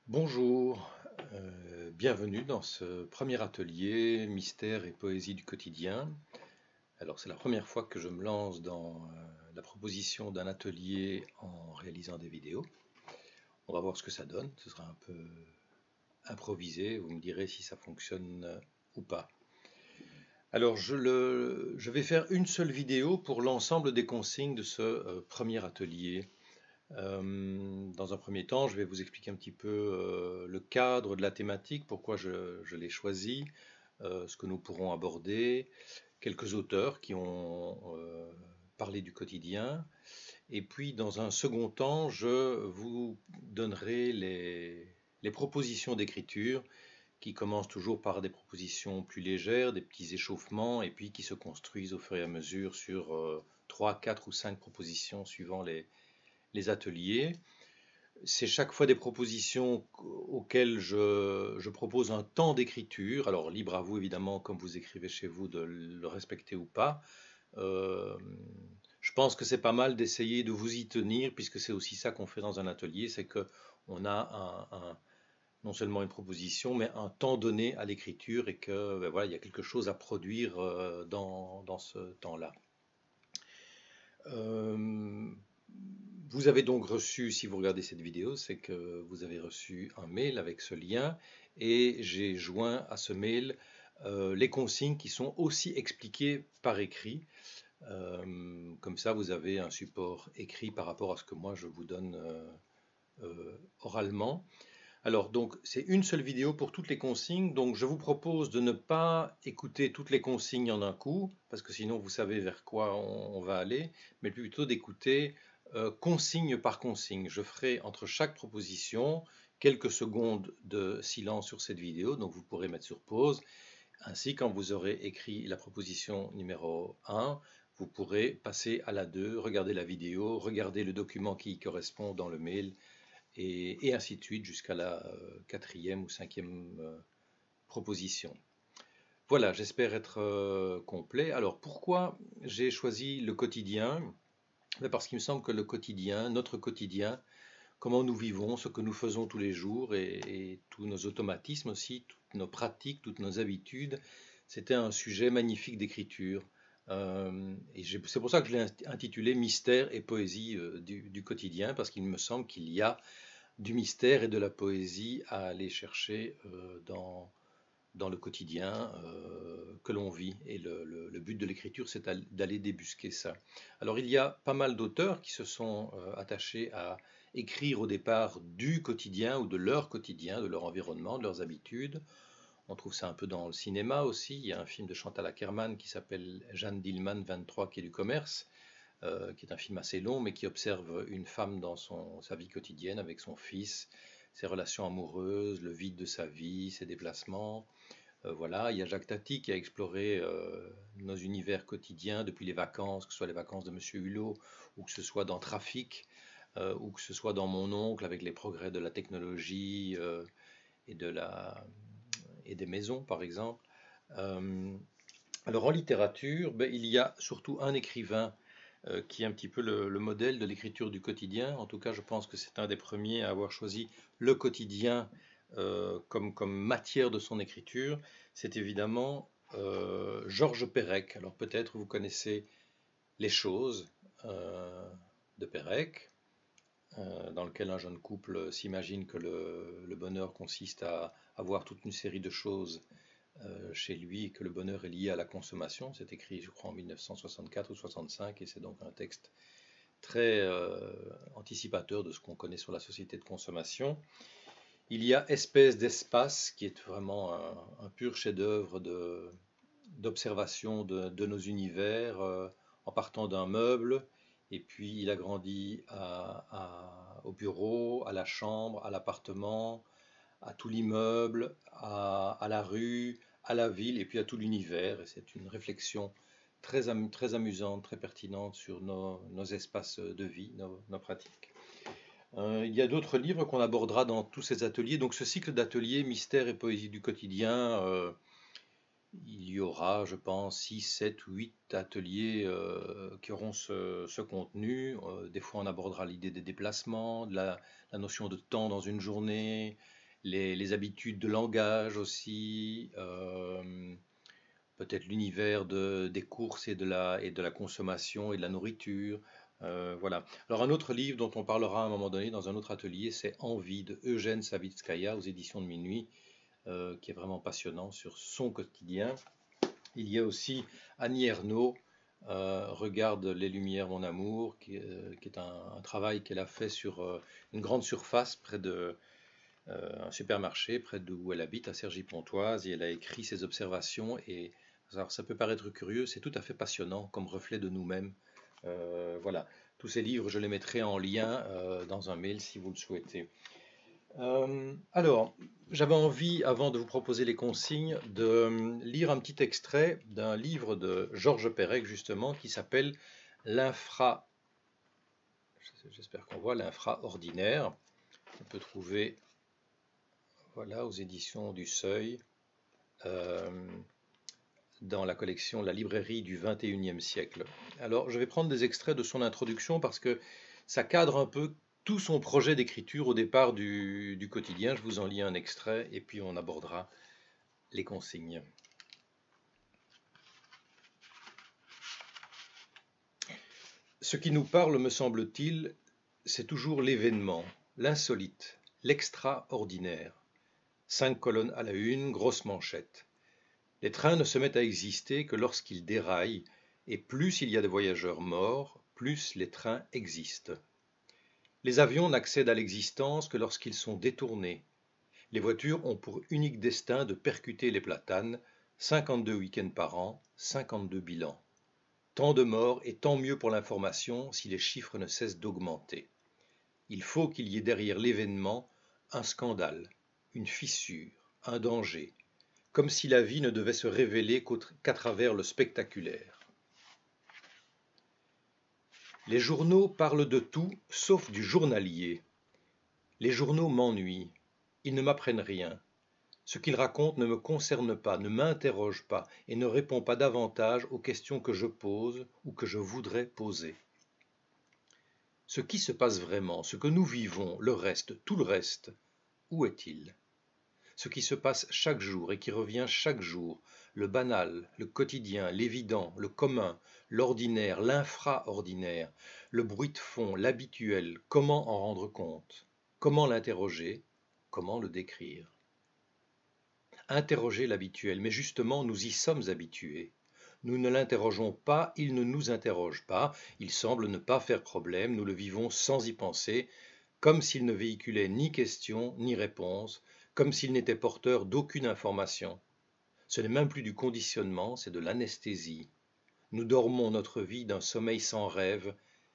Bonjour, bienvenue dans ce premier atelier Mystère et poésie du quotidien. Alors c'est la première fois que je me lance dans la proposition d'un atelier en réalisant des vidéos. On va voir ce que ça donne, ce sera un peu improvisé, vous me direz si ça fonctionne ou pas. Alors je vais faire une seule vidéo pour l'ensemble des consignes de ce premier atelier. Dans un premier temps, je vais vous expliquer un petit peu le cadre de la thématique, pourquoi je l'ai choisi, ce que nous pourrons aborder, quelques auteurs qui ont parlé du quotidien. Et puis, dans un second temps, je vous donnerai les propositions d'écriture qui commencent toujours par des propositions plus légères, des petits échauffements, et puis qui se construisent au fur et à mesure sur 3, 4 ou 5 propositions suivant les ateliers. C'est chaque fois des propositions auxquelles je propose un temps d'écriture. Alors libre à vous évidemment, comme vous écrivez chez vous, de le respecter ou pas. Euh, je pense que c'est pas mal d'essayer de vous y tenir, puisque c'est aussi ça qu'on fait dans un atelier, c'est que on a non seulement une proposition, mais un temps donné à l'écriture et que ben voilà, il y a quelque chose à produire dans ce temps-là. Euh, Vous avez donc reçu, si vous regardez cette vidéo, c'est que vous avez reçu un mail avec ce lien et j'ai joint à ce mail les consignes qui sont aussi expliquées par écrit. Comme ça, vous avez un support écrit par rapport à ce que moi je vous donne oralement. Alors, donc, c'est une seule vidéo pour toutes les consignes. Donc, je vous propose de ne pas écouter toutes les consignes en un coup, parce que sinon, vous savez vers quoi on va aller, mais plutôt d'écouter consigne par consigne. Je ferai entre chaque proposition quelques secondes de silence sur cette vidéo, donc vous pourrez mettre sur pause. Ainsi, quand vous aurez écrit la proposition numéro 1, vous pourrez passer à la 2, regarder la vidéo, regarder le document qui correspond dans le mail, et ainsi de suite jusqu'à la quatrième ou cinquième proposition. Voilà, j'espère être complet. Alors pourquoi j'ai choisi le quotidien? Parce qu'il me semble que le quotidien, notre quotidien, comment nous vivons, ce que nous faisons tous les jours et tous nos automatismes aussi, toutes nos pratiques, toutes nos habitudes, c'était un sujet magnifique d'écriture. Et c'est pour ça que je l'ai intitulé Mystère et poésie du quotidien, parce qu'il me semble qu'il y a du mystère et de la poésie à aller chercher dans le quotidien que l'on vit. Et le but de l'écriture, c'est d'aller débusquer ça. Alors il y a pas mal d'auteurs qui se sont attachés à écrire au départ du quotidien ou de leur environnement, de leurs habitudes. On trouve ça un peu dans le cinéma aussi. Il y a un film de Chantal Akerman qui s'appelle Jeanne Dillman 23 qui est du commerce, qui est un film assez long, mais qui observe une femme dans sa vie quotidienne avec son fils, ses relations amoureuses, le vide de sa vie, ses déplacements. Voilà, il y a Jacques Tati qui a exploré nos univers quotidiens depuis les vacances, que ce soit les vacances de Monsieur Hulot, ou que ce soit dans Trafic, ou que ce soit dans Mon oncle avec les progrès de la technologie et, et des maisons, par exemple. Euh, alors en littérature, ben, il y a surtout un écrivain qui est un petit peu le modèle de l'écriture du quotidien. En tout cas, je pense que c'est un des premiers à avoir choisi le quotidien comme matière de son écriture. C'est évidemment Georges Perec. Alors peut-être vous connaissez Les choses de Perec, dans lequel un jeune couple s'imagine que le bonheur consiste à avoir toute une série de choses chez lui et que le bonheur est lié à la consommation. C'est écrit, je crois, en 1964 ou 65 et c'est donc un texte très anticipateur de ce qu'on connaît sur la société de consommation. Il y a Espèce d'espace, qui est vraiment un pur chef-d'œuvre d'observation de nos univers, en partant d'un meuble, et puis il a grandi au bureau, à la chambre, à l'appartement, à tout l'immeuble, à la rue, à la ville, et puis à tout l'univers. Et c'est une réflexion très amusante, très pertinente sur nos espaces de vie, nos pratiques. Il y a d'autres livres qu'on abordera dans tous ces ateliers. Donc ce cycle d'ateliers Mystère et poésie du quotidien, il y aura, je pense, 6, 7 ou 8 ateliers qui auront ce contenu. Des fois, on abordera l'idée des déplacements, la notion de temps dans une journée, les habitudes de langage aussi, peut-être l'univers des courses et de la consommation et de la nourriture. Voilà. Alors un autre livre dont on parlera à un moment donné dans un autre atelier, c'est Envie de Eugène Savitskaya aux éditions de Minuit, qui est vraiment passionnant sur son quotidien. Il y a aussi Annie Ernaux, Regarde les lumières, mon amour, qui est un travail qu'elle a fait sur une grande surface près de un supermarché, près d'où elle habite, à Cergy-Pontoise, et elle a écrit ses observations. Et alors, ça peut paraître curieux, c'est tout à fait passionnant comme reflet de nous-mêmes. Voilà, tous ces livres, je les mettrai en lien dans un mail si vous le souhaitez. Alors, j'avais envie, avant de vous proposer les consignes, de lire un petit extrait d'un livre de Georges Perec, justement, qui s'appelle L'infra. J'espère qu'on voit l'infraordinaire. On peut trouver, voilà, aux éditions du Seuil, dans la collection La librairie du XXIe siècle. Alors, je vais prendre des extraits de son introduction parce que ça cadre un peu tout son projet d'écriture au départ du quotidien. Je vous en lis un extrait et puis on abordera les consignes. Ce qui nous parle, me semble-t-il, c'est toujours l'événement, l'insolite, l'extraordinaire. 5 colonnes à la une, grosse manchette. Les trains ne se mettent à exister que lorsqu'ils déraillent, et plus il y a de voyageurs morts, plus les trains existent. Les avions n'accèdent à l'existence que lorsqu'ils sont détournés. Les voitures ont pour unique destin de percuter les platanes, 52 week-ends par an, 52 bilans. Tant de morts et tant mieux pour l'information si les chiffres ne cessent d'augmenter. Il faut qu'il y ait derrière l'événement un scandale, une fissure, un danger, comme si la vie ne devait se révéler qu'à travers le spectaculaire. Les journaux parlent de tout sauf du journalier. Les journaux m'ennuient, ils ne m'apprennent rien. Ce qu'ils racontent ne me concerne pas, ne m'interroge pas et ne répond pas davantage aux questions que je pose ou que je voudrais poser. Ce qui se passe vraiment, ce que nous vivons, le reste, tout le reste, où est-il? Ce qui se passe chaque jour et qui revient chaque jour, le banal, le quotidien, l'évident, le commun, l'ordinaire, l'infraordinaire, le bruit de fond, l'habituel, comment en rendre compte? Comment l'interroger? Comment le décrire? Interroger l'habituel, mais justement nous y sommes habitués. Nous ne l'interrogeons pas, il ne nous interroge pas, il semble ne pas faire problème, nous le vivons sans y penser, comme s'il ne véhiculait ni question ni réponse, comme s'il n'était porteur d'aucune information. Ce n'est même plus du conditionnement, c'est de l'anesthésie. Nous dormons notre vie d'un sommeil sans rêve,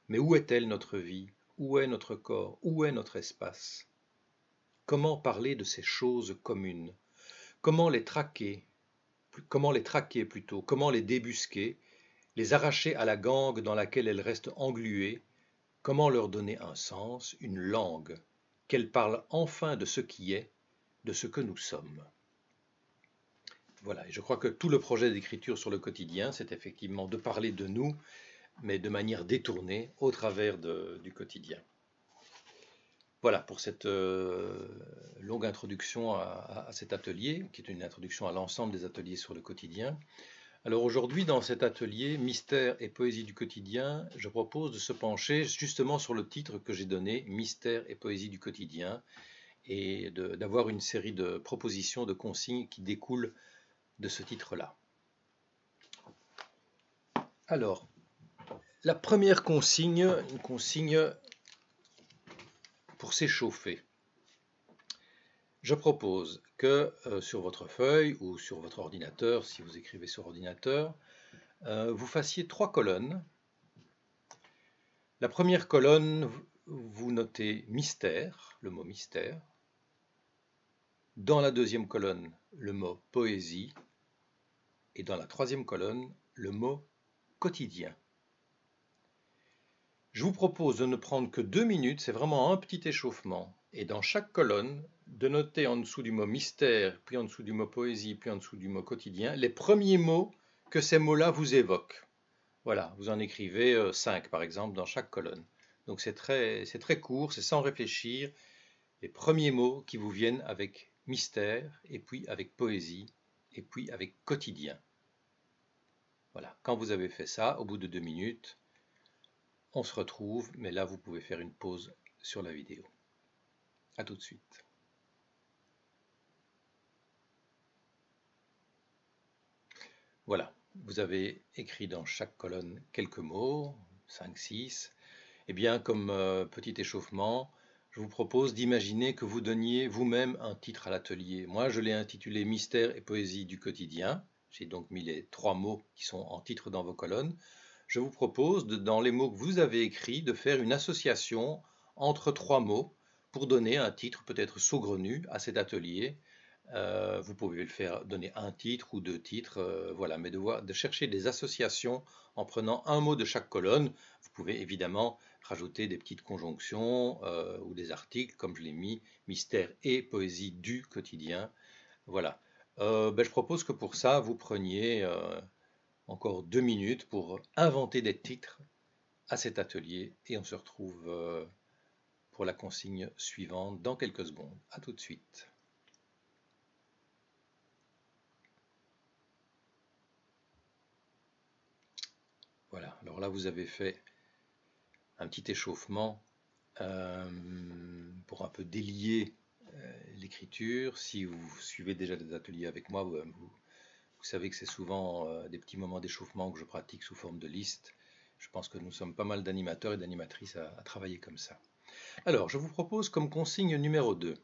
mais où est-elle notre vie? Où est notre corps? Où est notre espace? Comment parler de ces choses communes? Comment les traquer plutôt, comment les débusquer, les arracher à la gangue dans laquelle elles restent engluées, comment leur donner un sens, une langue, qu'elles parlent enfin de ce qui est, de ce que nous sommes. Voilà, et je crois que tout le projet d'écriture sur le quotidien, c'est effectivement de parler de nous, mais de manière détournée, au travers du quotidien. Voilà pour cette longue introduction à cet atelier, qui est une introduction à l'ensemble des ateliers sur le quotidien. Alors aujourd'hui, dans cet atelier Mystère et poésie du quotidien, je propose de se pencher justement sur le titre que j'ai donné, Mystère et poésie du quotidien, et d'avoir une série de propositions, de consignes qui découlent de ce titre-là. Alors, la première consigne, une consigne pour s'échauffer. Je propose que sur votre feuille ou sur votre ordinateur, si vous écrivez sur ordinateur, vous fassiez 3 colonnes. La première colonne, vous notez mystère, le mot mystère. Dans la deuxième colonne, le mot poésie. Et dans la troisième colonne, le mot quotidien. Je vous propose de ne prendre que 2 minutes, c'est vraiment un petit échauffement. Et dans chaque colonne, de noter en dessous du mot mystère, puis en dessous du mot poésie, puis en dessous du mot quotidien, les premiers mots que ces mots-là vous évoquent. Voilà, vous en écrivez 5 par exemple dans chaque colonne. Donc c'est très court, c'est sans réfléchir, les premiers mots qui vous viennent avec mystère, et puis avec poésie, et puis avec quotidien. Voilà, quand vous avez fait ça, au bout de 2 minutes, on se retrouve, mais là vous pouvez faire une pause sur la vidéo. A tout de suite. Voilà, vous avez écrit dans chaque colonne quelques mots, 5, 6. Eh bien, comme petit échauffement, je vous propose d'imaginer que vous donniez vous-même un titre à l'atelier. Moi, je l'ai intitulé Mystère et poésie du quotidien. J'ai donc mis les 3 mots qui sont en titre dans vos colonnes. Je vous propose, dans les mots que vous avez écrits, de faire une association entre 3 mots pour donner un titre peut-être saugrenu à cet atelier. Vous pouvez le faire donner un titre ou 2 titres, voilà, mais de chercher des associations en prenant un mot de chaque colonne. Vous pouvez évidemment rajouter des petites conjonctions ou des articles, comme je l'ai mis, mystère et poésie du quotidien. Voilà. Je propose que pour ça, vous preniez encore 2 minutes pour inventer des titres à cet atelier et on se retrouve pour la consigne suivante dans quelques secondes. À tout de suite. Voilà, alors là vous avez fait un petit échauffement pour un peu délier l'écriture. Si vous suivez déjà des ateliers avec moi, vous savez que c'est souvent des petits moments d'échauffement que je pratique sous forme de liste. Je pense que nous sommes pas mal d'animateurs et d'animatrices à travailler comme ça. Alors, je vous propose comme consigne numéro 2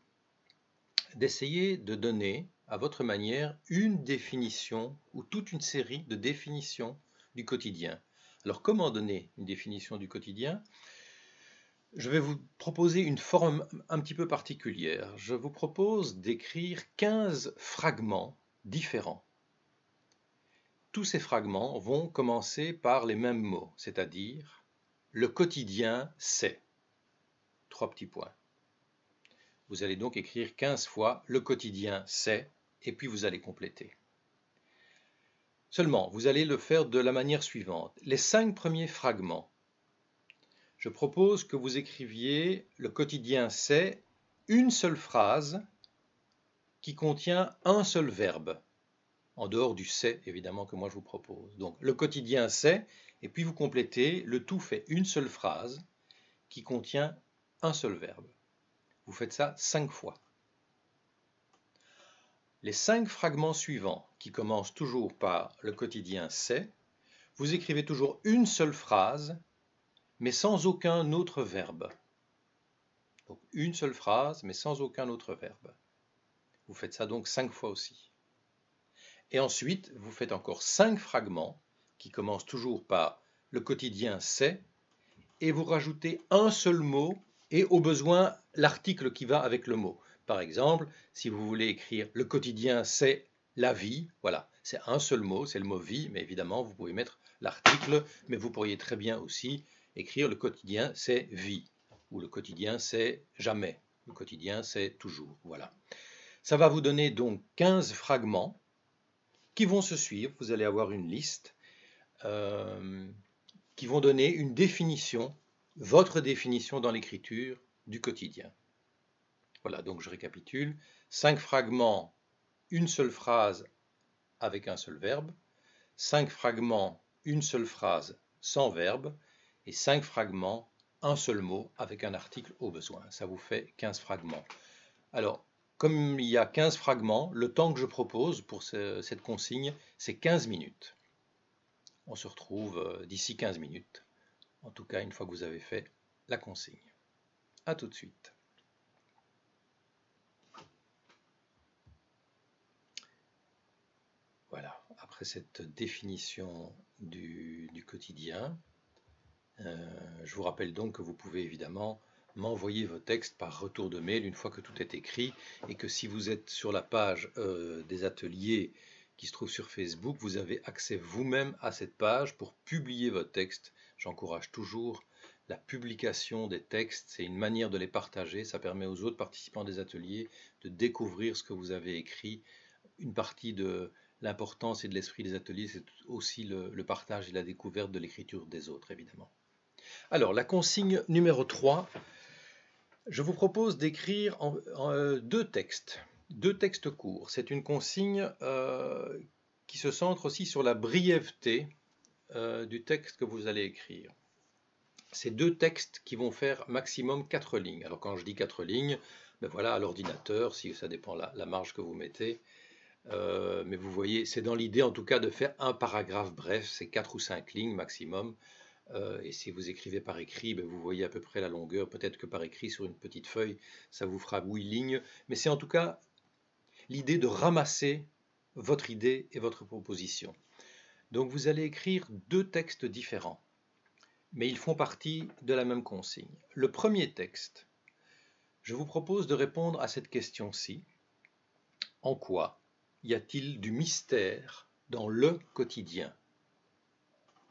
d'essayer de donner à votre manière une définition ou toute une série de définitions du quotidien. Alors, comment donner une définition du quotidien? Je vais vous proposer une forme un petit peu particulière. Je vous propose d'écrire 15 fragments différents. Tous ces fragments vont commencer par les mêmes mots, c'est-à-dire le quotidien c'est. 3 petits points. Vous allez donc écrire 15 fois le quotidien c'est, et puis vous allez compléter. Seulement, vous allez le faire de la manière suivante. Les 5 premiers fragments, je propose que vous écriviez le quotidien c'est une seule phrase qui contient un seul verbe, en dehors du c'est évidemment que moi je vous propose. Donc le quotidien c'est, et puis vous complétez, le tout fait une seule phrase qui contient un seul verbe. Vous faites ça 5 fois. Les 5 fragments suivants, qui commencent toujours par le quotidien c'est, vous écrivez toujours une seule phrase, mais sans aucun autre verbe. Donc une seule phrase, mais sans aucun autre verbe. Vous faites ça donc 5 fois aussi. Et ensuite, vous faites encore 5 fragments, qui commencent toujours par le quotidien c'est, et vous rajoutez un seul mot, et au besoin l'article qui va avec le mot. Par exemple, si vous voulez écrire le quotidien c'est la vie, voilà, c'est un seul mot, c'est le mot vie, mais évidemment vous pouvez mettre l'article, mais vous pourriez très bien aussi écrire le quotidien c'est vie, ou le quotidien c'est jamais, le quotidien c'est toujours, voilà. Ça va vous donner donc 15 fragments qui vont se suivre, vous allez avoir une liste qui vont donner une définition, votre définition dans l'écriture du quotidien. Voilà, donc je récapitule. 5 fragments, une seule phrase avec un seul verbe. 5 fragments, une seule phrase sans verbe. Et 5 fragments, un seul mot avec un article au besoin. Ça vous fait 15 fragments. Alors, comme il y a 15 fragments, le temps que je propose pour cette consigne, c'est 15 minutes. On se retrouve d'ici 15 minutes. En tout cas, une fois que vous avez fait la consigne. A tout de suite. Voilà, après cette définition du quotidien, je vous rappelle donc que vous pouvez évidemment m'envoyer vos textes par retour de mail une fois que tout est écrit, et que si vous êtes sur la page des ateliers qui se trouve sur Facebook, vous avez accès vous-même à cette page pour publier votre texte. J'encourage toujours la publication des textes, c'est une manière de les partager, ça permet aux autres participants des ateliers de découvrir ce que vous avez écrit. Une partie de l'importance et de l'esprit des ateliers, c'est aussi le partage et la découverte de l'écriture des autres, évidemment. Alors, la consigne numéro 3, Je vous propose d'écrire deux textes courts. C'est une consigne qui se centre aussi sur la brièveté du texte que vous allez écrire. C'est deux textes qui vont faire maximum 4 lignes. Alors quand je dis 4 lignes, ben voilà, à l'ordinateur, si ça dépend la marge que vous mettez. Mais vous voyez, c'est dans l'idée en tout cas de faire un paragraphe bref, c'est 4 ou 5 lignes maximum. Et si vous écrivez par écrit, ben vous voyez à peu près la longueur. Peut-être que par écrit sur une petite feuille, ça vous fera 8 lignes. Mais c'est en tout cas l'idée de ramasser votre idée et votre proposition. Donc vous allez écrire deux textes différents, mais ils font partie de la même consigne. Le premier texte, je vous propose de répondre à cette question-ci. En quoi y a-t-il du mystère dans le quotidien?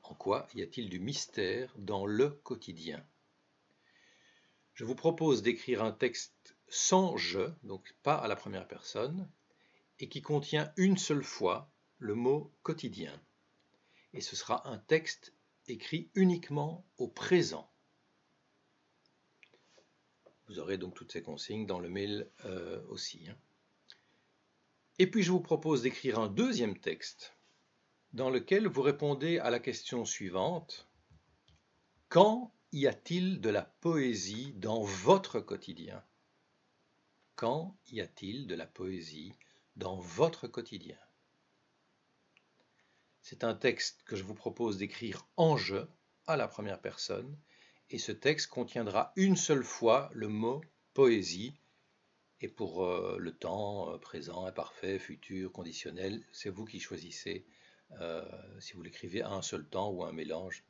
En quoi y a-t-il du mystère dans le quotidien? Je vous propose d'écrire un texte sans je, donc pas à la première personne, et qui contient une seule fois le mot quotidien. Et ce sera un texte écrit uniquement au présent. Vous aurez donc toutes ces consignes dans le mail aussi. Et puis je vous propose d'écrire un deuxième texte dans lequel vous répondez à la question suivante. Quand y a-t-il de la poésie dans votre quotidien? Quand y a-t-il de la poésie dans votre quotidien? C'est un texte que je vous propose d'écrire en je, à la première personne, et ce texte contiendra une seule fois le mot poésie, et pour le temps présent, imparfait, futur, conditionnel, c'est vous qui choisissez si vous l'écrivez à un seul temps ou un mélange,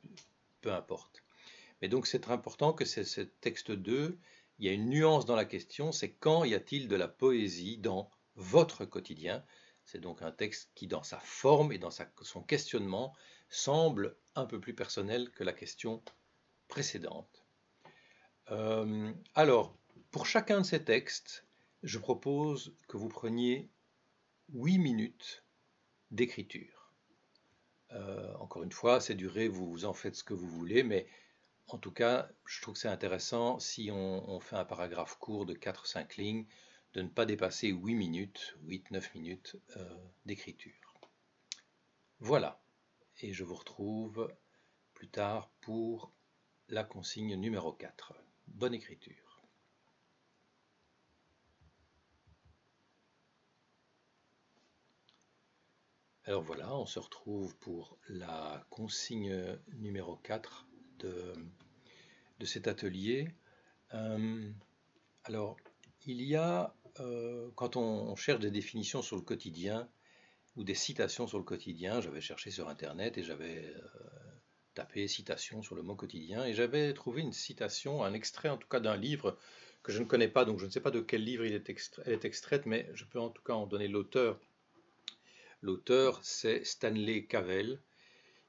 peu importe. Mais donc c'est très important que ce texte 2, il y a une nuance dans la question, c'est quand y a-t-il de la poésie dans votre quotidien? C'est donc un texte qui, dans sa forme et dans son questionnement, semble un peu plus personnel que la question précédente. Alors, pour chacun de ces textes, je propose que vous preniez 8 minutes d'écriture. Encore une fois, ces durées, vous en faites ce que vous voulez, mais en tout cas, je trouve que c'est intéressant, si on fait un paragraphe court de 4-5 lignes, de ne pas dépasser 8 minutes, 8-9 minutes d'écriture. Voilà, et je vous retrouve plus tard pour la consigne numéro 4. Bonne écriture. Alors voilà, on se retrouve pour la consigne numéro 4 de cet atelier. Alors, il y a, quand on cherche des définitions sur le quotidien ou des citations sur le quotidien, j'avais cherché sur Internet et j'avais tapé citation sur le mot quotidien et j'avais trouvé une citation, un extrait en tout cas d'un livre que je ne connais pas, donc je ne sais pas de quel livre elle est extraite, mais je peux en tout cas en donner l'auteur. L'auteur, c'est Stanley Cavell,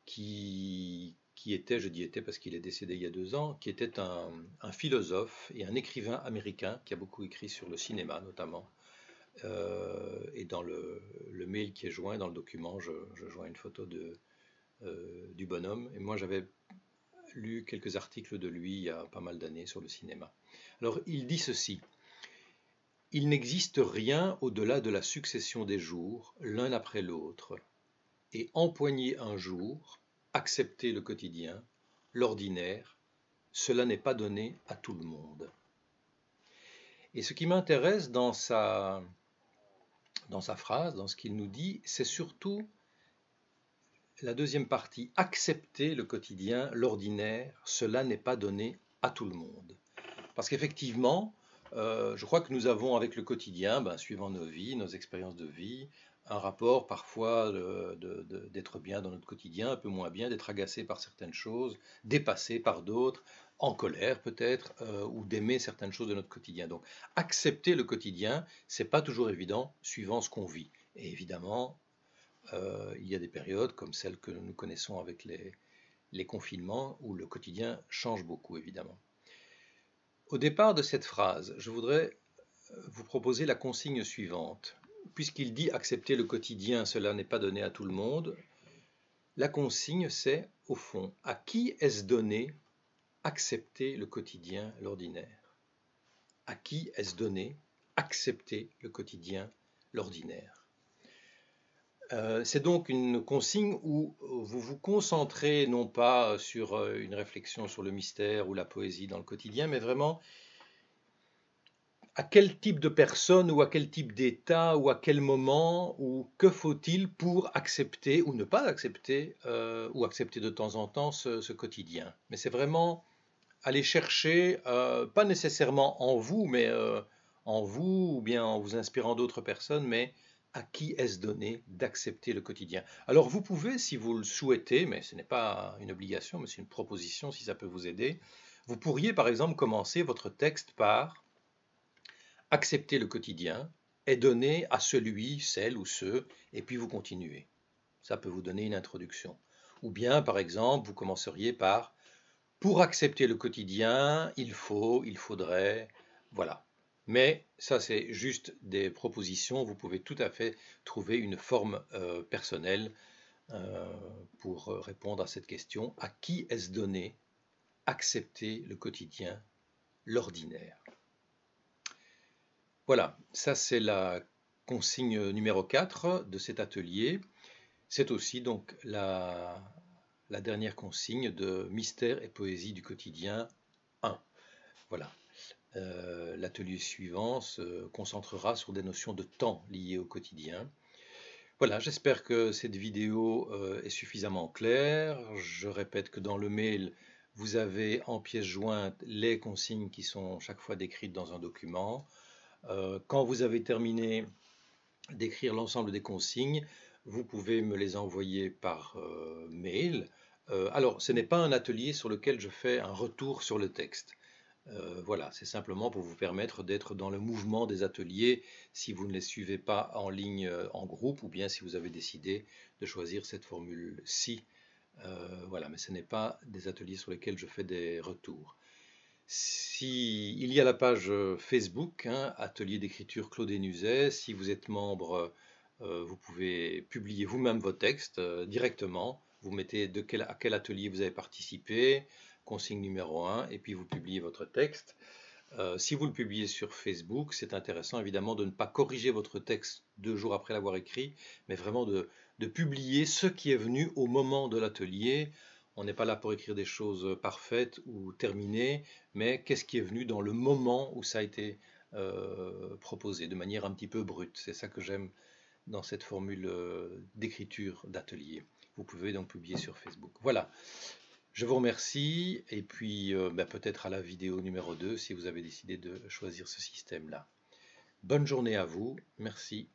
qui était, je dis était parce qu'il est décédé il y a 2 ans, qui était un philosophe et un écrivain américain qui a beaucoup écrit sur le cinéma notamment. Et dans le mail qui est joint, dans le document, je joins une photo du bonhomme. Et moi, j'avais lu quelques articles de lui il y a pas mal d'années sur le cinéma. Alors, il dit ceci. Il n'existe rien au-delà de la succession des jours, l'un après l'autre, et empoigner un jour, accepter le quotidien, l'ordinaire, cela n'est pas donné à tout le monde. Et ce qui m'intéresse dans sa phrase, dans ce qu'il nous dit, c'est surtout la deuxième partie, accepter le quotidien, l'ordinaire, cela n'est pas donné à tout le monde. Parce qu'effectivement, je crois que nous avons avec le quotidien, suivant nos vies, nos expériences de vie, un rapport parfois d'être bien dans notre quotidien, un peu moins bien, d'être agacé par certaines choses, dépassé par d'autres, en colère peut-être, ou d'aimer certaines choses de notre quotidien. Donc accepter le quotidien, c'est pas toujours évident suivant ce qu'on vit. Et évidemment, il y a des périodes comme celles que nous connaissons avec les confinements où le quotidien change beaucoup évidemment. Au départ de cette phrase, je voudrais vous proposer la consigne suivante. Puisqu'il dit accepter le quotidien, cela n'est pas donné à tout le monde, la consigne c'est, au fond, à qui est-ce donné accepter le quotidien, l'ordinaire? à qui est-ce donné accepter le quotidien, l'ordinaire. C'est donc une consigne où vous vous concentrez non pas sur une réflexion sur le mystère ou la poésie dans le quotidien, mais vraiment à quel type de personne ou à quel type d'état ou à quel moment ou que faut-il pour accepter ou ne pas accepter ou accepter de temps en temps ce quotidien. Mais c'est vraiment aller chercher, pas nécessairement en vous, mais en vous ou bien en vous inspirant d'autres personnes, mais à qui est-ce donné d'accepter le quotidien. Alors vous pouvez, si vous le souhaitez, mais ce n'est pas une obligation, mais c'est une proposition si ça peut vous aider, vous pourriez par exemple commencer votre texte par accepter le quotidien est donné à celui, celle ou ceux, et puis vous continuez. Ça peut vous donner une introduction. Ou bien, par exemple, vous commenceriez par pour accepter le quotidien, il faut, il faudrait, voilà. Mais ça, c'est juste des propositions. Vous pouvez tout à fait trouver une forme personnelle pour répondre à cette question. À qui est-ce donné accepter le quotidien, l'ordinaire? Voilà, ça c'est la consigne numéro 4 de cet atelier. C'est aussi donc la dernière consigne de Mystère et poésie du quotidien 1. Voilà. L'atelier suivant se concentrera sur des notions de temps liées au quotidien. Voilà, j'espère que cette vidéo est suffisamment claire. Je répète que dans le mail, vous avez en pièce jointe les consignes qui sont chaque fois décrites dans un document. Quand vous avez terminé d'écrire l'ensemble des consignes, vous pouvez me les envoyer par mail. Alors, ce n'est pas un atelier sur lequel je fais un retour sur le texte. Voilà, c'est simplement pour vous permettre d'être dans le mouvement des ateliers si vous ne les suivez pas en ligne en groupe ou bien si vous avez décidé de choisir cette formule-ci. Voilà, mais ce n'est pas des ateliers sur lesquels je fais des retours. Il y a la page Facebook, hein, Atelier d'écriture Claude Hénuzet. Si vous êtes membre, vous pouvez publier vous-même vos textes directement. Vous mettez à quel atelier vous avez participé, consigne numéro 1, et puis vous publiez votre texte. Si vous le publiez sur Facebook, c'est intéressant évidemment de ne pas corriger votre texte 2 jours après l'avoir écrit, mais vraiment de publier ce qui est venu au moment de l'atelier. On n'est pas là pour écrire des choses parfaites ou terminées, mais qu'est-ce qui est venu dans le moment où ça a été proposé, de manière un petit peu brute. C'est ça que j'aime dans cette formule d'écriture d'atelier. Vous pouvez donc publier sur Facebook. Voilà. Je vous remercie et puis peut-être à la vidéo numéro 2 si vous avez décidé de choisir ce système-là. Bonne journée à vous. Merci.